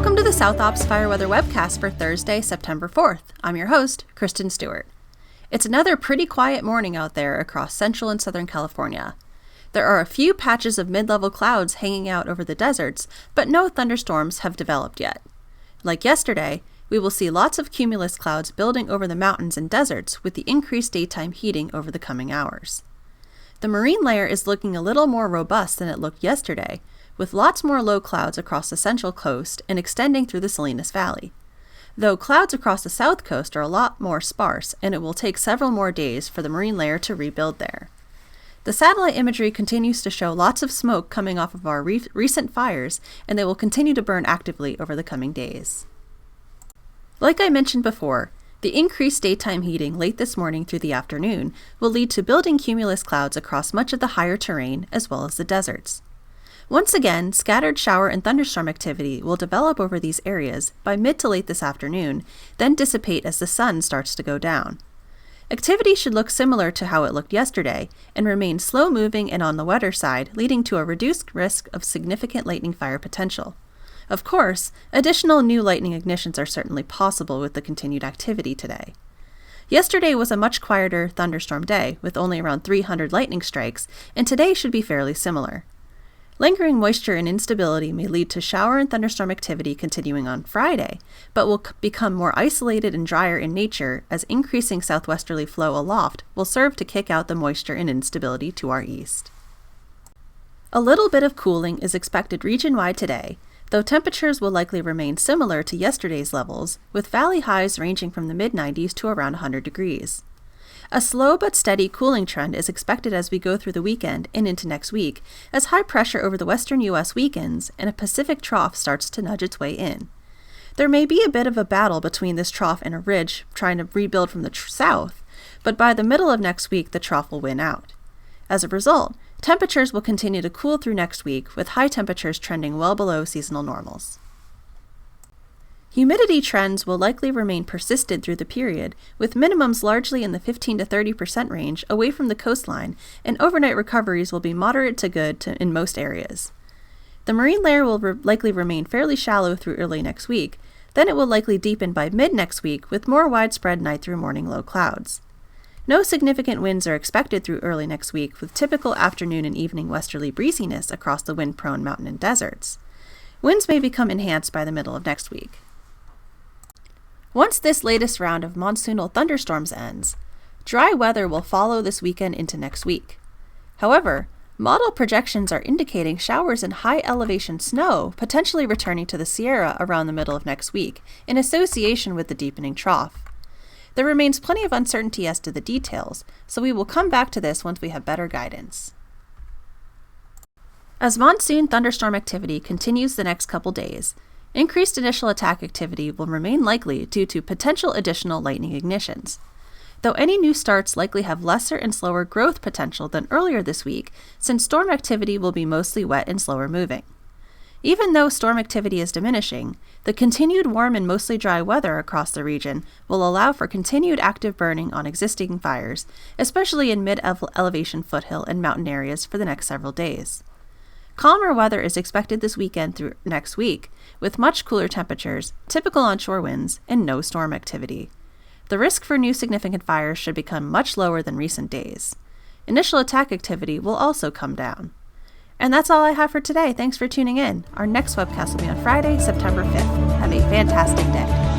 Welcome to the South Ops Fire Weather Webcast for Thursday, September 4th. I'm your host, Kristen Stewart. It's another pretty quiet morning out there across central and southern California. There are a few patches of mid-level clouds hanging out over the deserts, but no thunderstorms have developed yet. Like yesterday, we will see lots of cumulus clouds building over the mountains and deserts with the increased daytime heating over the coming hours. The marine layer is looking a little more robust than it looked yesterday, with lots more low clouds across the central coast and extending through the Salinas Valley. Though clouds across the south coast are a lot more sparse, and it will take several more days for the marine layer to rebuild there. The satellite imagery continues to show lots of smoke coming off of our recent fires, and they will continue to burn actively over the coming days. Like I mentioned before, the increased daytime heating late this morning through the afternoon will lead to building cumulus clouds across much of the higher terrain as well as the deserts. Once again, scattered shower and thunderstorm activity will develop over these areas by mid to late this afternoon, then dissipate as the sun starts to go down. Activity should look similar to how it looked yesterday and remain slow-moving and on the wetter side, leading to a reduced risk of significant lightning fire potential. Of course, additional new lightning ignitions are certainly possible with the continued activity today. Yesterday was a much quieter thunderstorm day, with only around 300 lightning strikes, and today should be fairly similar. Lingering moisture and instability may lead to shower and thunderstorm activity continuing on Friday, but will become more isolated and drier in nature as increasing southwesterly flow aloft will serve to kick out the moisture and instability to our east. A little bit of cooling is expected region-wide today, though temperatures will likely remain similar to yesterday's levels, with valley highs ranging from the mid-90s to around 100 degrees. A slow but steady cooling trend is expected as we go through the weekend and into next week, as high pressure over the western U.S. weakens and a Pacific trough starts to nudge its way in. There may be a bit of a battle between this trough and a ridge trying to rebuild from the south, but by the middle of next week the trough will win out. As a result, temperatures will continue to cool through next week, with high temperatures trending well below seasonal normals. Humidity trends will likely remain persistent through the period, with minimums largely in the 15 to 30% range away from the coastline, and overnight recoveries will be moderate to good in most areas. The marine layer will likely remain fairly shallow through early next week, then it will likely deepen by mid-next week with more widespread night through morning low clouds. No significant winds are expected through early next week, with typical afternoon and evening westerly breeziness across the wind-prone mountain and deserts. Winds may become enhanced by the middle of next week. Once this latest round of monsoonal thunderstorms ends, dry weather will follow this weekend into next week. However, model projections are indicating showers and high elevation snow potentially returning to the Sierra around the middle of next week in association with the deepening trough. There remains plenty of uncertainty as to the details, so we will come back to this once we have better guidance. As monsoon thunderstorm activity continues the next couple days, increased initial attack activity will remain likely due to potential additional lightning ignitions. Though any new starts likely have lesser and slower growth potential than earlier this week, since storm activity will be mostly wet and slower moving. Even though storm activity is diminishing, the continued warm and mostly dry weather across the region will allow for continued active burning on existing fires, especially in mid-elevation foothill and mountain areas for the next several days. Calmer weather is expected this weekend through next week, with much cooler temperatures, typical onshore winds, and no storm activity. The risk for new significant fires should become much lower than recent days. Initial attack activity will also come down. And that's all I have for today. Thanks for tuning in. Our next webcast will be on Friday, September 5th. Have a fantastic day.